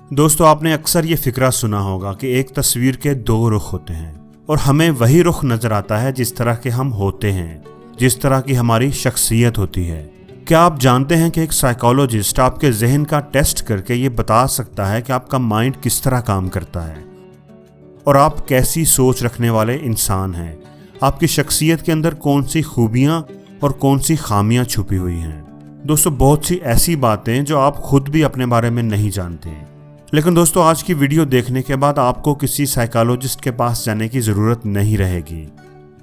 दोस्तों, आपने अक्सर ये फिक्रा सुना होगा कि एक तस्वीर के दो रुख होते हैं और हमें वही रुख नजर आता है जिस तरह के हम होते हैं, जिस तरह की हमारी शख्सियत होती है। क्या आप जानते हैं कि एक साइकोलॉजिस्ट आपके जहन का टेस्ट करके ये बता सकता है कि आपका माइंड किस तरह काम करता है और आप कैसी सोच रखने वाले इंसान हैं, आपकी शख्सियत के अंदर कौन सी खूबियां और कौन सी खामियां छुपी हुई हैं। दोस्तों, बहुत सी ऐसी बातें जो आप खुद भी अपने बारे में नहीं जानते हैं। लेकिन दोस्तों, आज की वीडियो देखने के बाद आपको किसी साइकोलॉजिस्ट के पास जाने की ज़रूरत नहीं रहेगी,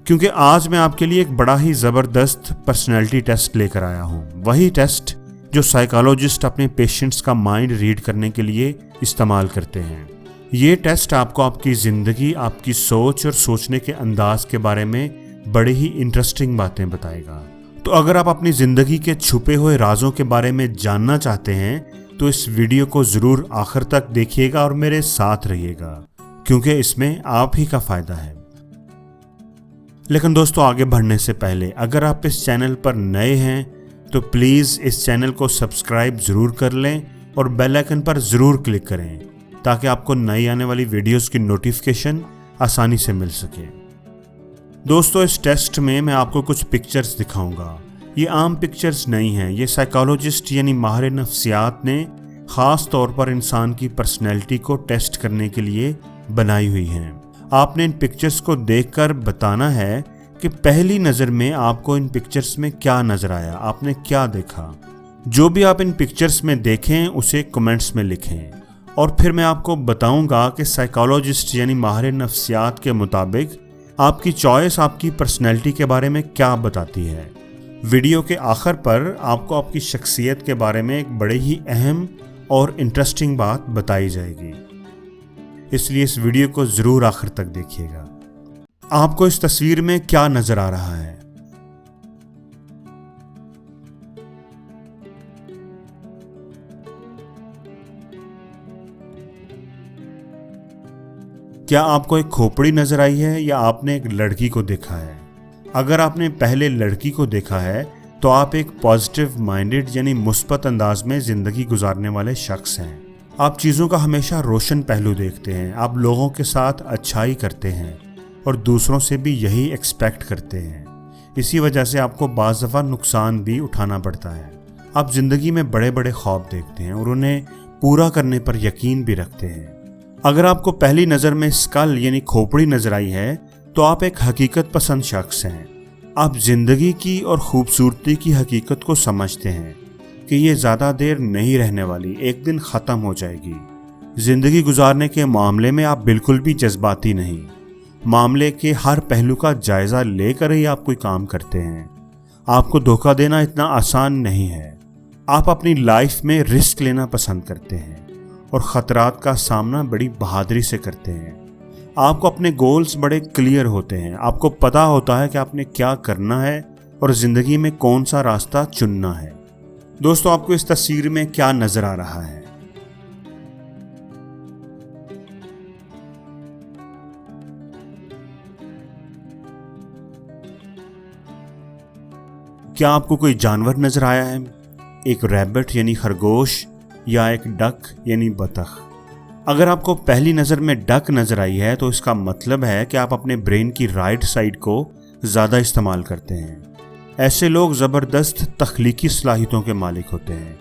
क्योंकि आज मैं आपके लिए एक बड़ा ही ज़बरदस्त पर्सनैलिटी टेस्ट लेकर आया हूँ। वही टेस्ट जो साइकोलॉजिस्ट अपने पेशेंट्स का माइंड रीड करने के लिए इस्तेमाल करते हैं। ये टेस्ट आपको आपकी ज़िंदगी, आपकी सोच और सोचने के अंदाज के बारे में बड़ी ही इंटरेस्टिंग बातें बताएगा। तो अगर आप अपनी ज़िंदगी के छुपे हुए राजों के बारे में जानना चाहते हैं तो इस वीडियो को ज़रूर आखिर तक देखिएगा और मेरे साथ रहिएगा, क्योंकि इसमें आप ही का फ़ायदा है। लेकिन दोस्तों, आगे बढ़ने से पहले अगर आप इस चैनल पर नए हैं तो प्लीज़ इस चैनल को सब्सक्राइब ज़रूर कर लें और बेल आइकन पर ज़रूर क्लिक करें ताकि आपको नई आने वाली वीडियोस की नोटिफिकेशन आसानी से मिल सके। दोस्तों, इस टेस्ट में मैं आपको कुछ पिक्चर्स दिखाऊंगा। ये आम पिक्चर्स नहीं हैं, ये साइकोलॉजिस्ट यानी माहिर नफ्सियात ने ख़ास तौर पर इंसान की पर्सनैलिटी को टेस्ट करने के लिए बनाई हुई हैं। आपने इन पिक्चर्स को देखकर बताना है कि पहली नज़र में आपको इन पिक्चर्स में क्या नज़र आया, आपने क्या देखा। जो भी आप इन पिक्चर्स में देखें उसे कमेंट्स में लिखें और फिर मैं आपको बताऊंगा कि साइकोलॉजिस्ट यानी माहिर नफ्सियात के मुताबिक आपकी चॉइस आपकी पर्सनैलिटी के बारे में क्या बताती है। वीडियो के आखिर पर आपको आपकी शख्सियत के बारे में एक बड़े ही अहम और इंटरेस्टिंग बात बताई जाएगी, इसलिए इस वीडियो को ज़रूर आखिर तक देखिएगा। आपको इस तस्वीर में क्या नज़र आ रहा है? क्या आपको एक खोपड़ी नज़र आई है या आपने एक लड़की को देखा है? अगर आपने पहले लड़की को देखा है तो आप एक पॉजिटिव माइंडेड यानी मुस्बत अंदाज में ज़िंदगी गुजारने वाले शख्स हैं। आप चीज़ों का हमेशा रोशन पहलू देखते हैं, आप लोगों के साथ अच्छाई करते हैं और दूसरों से भी यही एक्सपेक्ट करते हैं। इसी वजह से आपको बाज़ दफ़ा नुकसान भी उठाना पड़ता है। आप ज़िंदगी में बड़े बड़े ख्वाब देखते हैं और उन्हें पूरा करने पर यकीन भी रखते हैं। अगर आपको पहली नज़र में स्कल यानी खोपड़ी नज़र आई है तो आप एक हकीकत पसंद शख्स हैं। आप जिंदगी की और खूबसूरती की हकीकत को समझते हैं कि ये ज़्यादा देर नहीं रहने वाली, एक दिन ख़त्म हो जाएगी। ज़िंदगी गुजारने के मामले में आप बिल्कुल भी जज्बाती नहीं, मामले के हर पहलू का जायज़ा लेकर ही आप कोई काम करते हैं। आपको धोखा देना इतना आसान नहीं है। आप अपनी लाइफ में रिस्क लेना पसंद करते हैं और ख़तरात का सामना बड़ी बहादुरी से करते हैं। आपको अपने गोल्स बड़े क्लियर होते हैं, आपको पता होता है कि आपने क्या करना है और ज़िंदगी में कौन सा रास्ता चुनना है। दोस्तों, आपको इस तस्वीर में क्या नज़र आ रहा है? क्या आपको कोई जानवर नज़र आया है? एक रैबिट यानी खरगोश या एक डक यानी बतख? अगर आपको पहली नज़र में डक नज़र आई है तो इसका मतलब है कि आप अपने ब्रेन की राइट साइड को ज़्यादा इस्तेमाल करते हैं। ऐसे लोग ज़बरदस्त तख्लीकी सलाहियतों के मालिक होते हैं,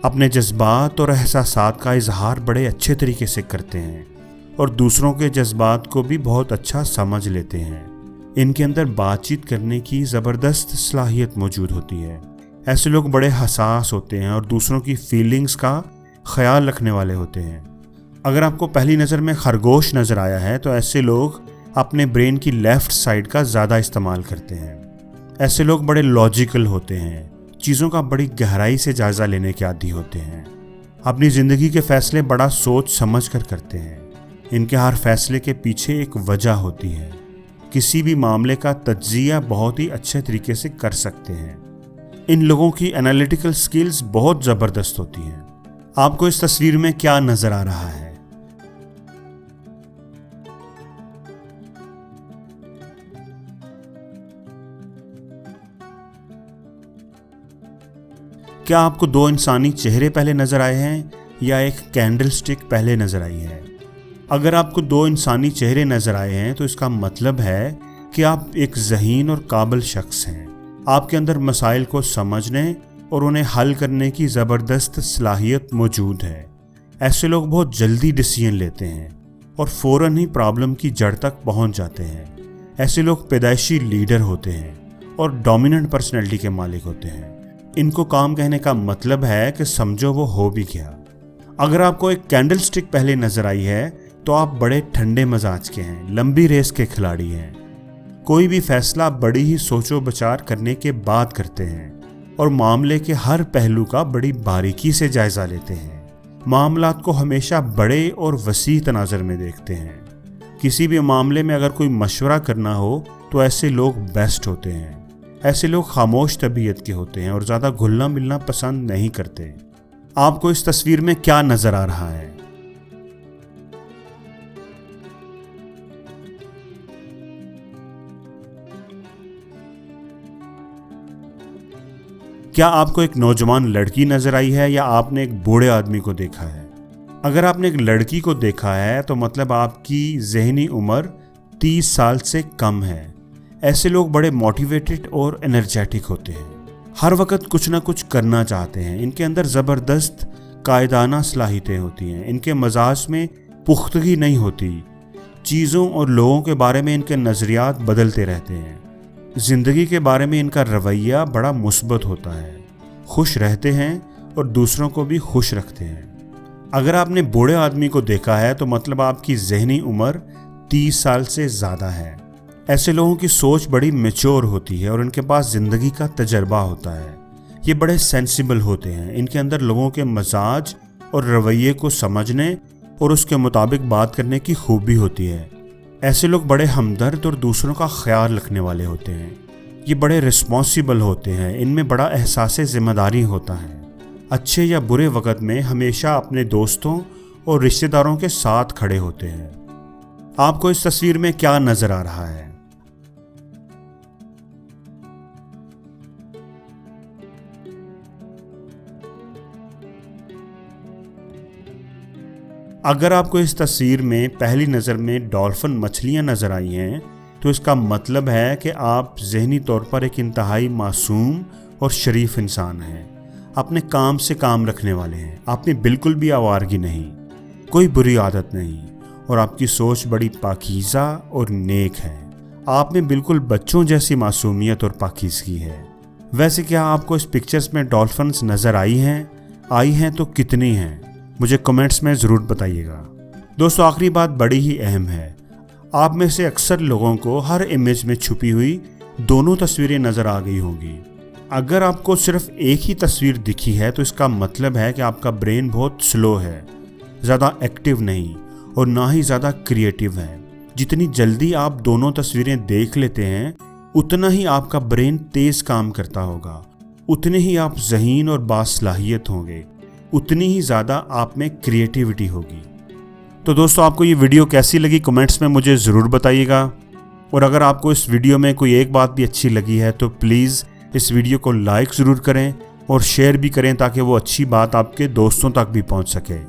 अपने जज्बात और एहसासात का इजहार बड़े अच्छे तरीके से करते हैं और दूसरों के जज्बात को भी बहुत अच्छा समझ लेते हैं। इनके अंदर बातचीत करने की ज़बरदस्त सलाहियत मौजूद होती है। ऐसे लोग बड़े हसास होते हैं और दूसरों की फीलिंग्स का ख्याल रखने वाले होते हैं। अगर आपको पहली नज़र में खरगोश नज़र आया है तो ऐसे लोग अपने ब्रेन की लेफ़्ट साइड का ज़्यादा इस्तेमाल करते हैं। ऐसे लोग बड़े लॉजिकल होते हैं, चीज़ों का बड़ी गहराई से जायज़ा लेने के आदी होते हैं, अपनी ज़िंदगी के फ़ैसले बड़ा सोच समझ कर करते हैं। इनके हर फैसले के पीछे एक वजह होती है। किसी भी मामले का तज्ज़िया बहुत ही अच्छे तरीके से कर सकते हैं। इन लोगों की एनालिटिकल स्किल्स बहुत ज़बरदस्त होती हैं। आपको इस तस्वीर में क्या नज़र आ रहा है? क्या आपको दो इंसानी चेहरे पहले नजर आए हैं या एक कैंडल स्टिक पहले नजर आई है। अगर आपको दो इंसानी चेहरे नजर आए हैं तो इसका मतलब है कि आप एक ज़हीन और काबिल शख्स हैं। आपके अंदर मसाइल को समझने और उन्हें हल करने की ज़बरदस्त सलाहियत मौजूद है। ऐसे लोग बहुत जल्दी डिसीजन लेते हैं और फ़ौरन ही प्रॉब्लम की जड़ तक पहुंच जाते हैं। ऐसे लोग पैदाइशी लीडर होते हैं और डोमिनेंट पर्सनैलिटी के मालिक होते हैं। इनको काम कहने का मतलब है कि समझो वो हो भी गया। अगर आपको एक कैंडल स्टिक पहले नजर आई है तो आप बड़े ठंडे मजाज के हैं, लंबी रेस के खिलाड़ी हैं। कोई भी फैसला बड़ी ही सोचो विचार करने के बाद करते हैं और मामले के हर पहलू का बड़ी बारीकी से जायजा लेते हैं। मामलात को हमेशा बड़े और वसी तनाज़र में देखते हैं। किसी भी मामले में अगर कोई मशवरा करना हो तो ऐसे लोग बेस्ट होते हैं। ऐसे लोग खामोश तबीयत के होते हैं और ज़्यादा घुलना मिलना पसंद नहीं करते। आपको इस तस्वीर में क्या नज़र आ रहा है? क्या आपको एक नौजवान लड़की नजर आई है या आपने एक बूढ़े आदमी को देखा है? अगर आपने एक लड़की को देखा है तो मतलब आपकी ज़हनी उम्र 30 साल से कम है। ऐसे लोग बड़े मोटिवेटेड और एनर्जेटिक होते हैं, हर वक्त कुछ ना कुछ करना चाहते हैं। इनके अंदर ज़बरदस्त कायदाना सलाहियतें होती हैं। इनके मजाज में पुख्तगी नहीं होती। चीज़ों और लोगों के बारे में इनके नज़रियात बदलते रहते हैं। ज़िंदगी के बारे में इनका रवैया बड़ा मुस्बत होता है। खुश रहते हैं और दूसरों को भी खुश रखते हैं। अगर आपने बूढ़े आदमी को देखा है तो मतलब आपकी ज़हनी उम्र 30 साल से ज़्यादा है। ऐसे लोगों की सोच बड़ी मैच्योर होती है और इनके पास ज़िंदगी का तजर्बा होता है। ये बड़े सेंसिबल होते हैं। इनके अंदर लोगों के मजाज और रवैये को समझने और उसके मुताबिक बात करने की खूबी होती है। ऐसे लोग बड़े हमदर्द और दूसरों का ख्याल रखने वाले होते हैं। ये बड़े रिस्पॉन्सिबल होते हैं। इनमें बड़ा एहसास ज़िम्मेदारी होता है। अच्छे या बुरे वक्त में हमेशा अपने दोस्तों और रिश्तेदारों के साथ खड़े होते हैं। आपको इस तस्वीर में क्या नज़र आ रहा है? अगर आपको इस तस्वीर में पहली नज़र में डॉल्फिन मछलियाँ नज़र आई हैं तो इसका मतलब है कि आप ज़हनी तौर पर एक इंतहाई मासूम और शरीफ इंसान हैं। अपने काम से काम रखने वाले हैं। आप में बिल्कुल भी आवारगी नहीं, कोई बुरी आदत नहीं और आपकी सोच बड़ी पाकीज़ा और नेक है। आप में बिल्कुल बच्चों जैसी मासूमियत और पाकीज़गी है। वैसे क्या आपको इस पिक्चर्स में डॉल्फिन्स नज़र आई हैं तो कितनी हैं? मुझे कमेंट्स में ज़रूर बताइएगा। दोस्तों, आखिरी बात बड़ी ही अहम है। आप में से अक्सर लोगों को हर इमेज में छुपी हुई दोनों तस्वीरें नज़र आ गई होंगी। अगर आपको सिर्फ एक ही तस्वीर दिखी है तो इसका मतलब है कि आपका ब्रेन बहुत स्लो है, ज़्यादा एक्टिव नहीं और ना ही ज़्यादा क्रिएटिव है। जितनी जल्दी आप दोनों तस्वीरें देख लेते हैं उतना ही आपका ब्रेन तेज़ काम करता होगा, उतने ही आप ज़हीन और बासलाहियत होंगे, उतनी ही ज़्यादा आप में क्रिएटिविटी होगी। तो दोस्तों, आपको ये वीडियो कैसी लगी कमेंट्स में मुझे ज़रूर बताइएगा। और अगर आपको इस वीडियो में कोई एक बात भी अच्छी लगी है तो प्लीज़ इस वीडियो को लाइक ज़रूर करें और शेयर भी करें ताकि वो अच्छी बात आपके दोस्तों तक भी पहुंच सके।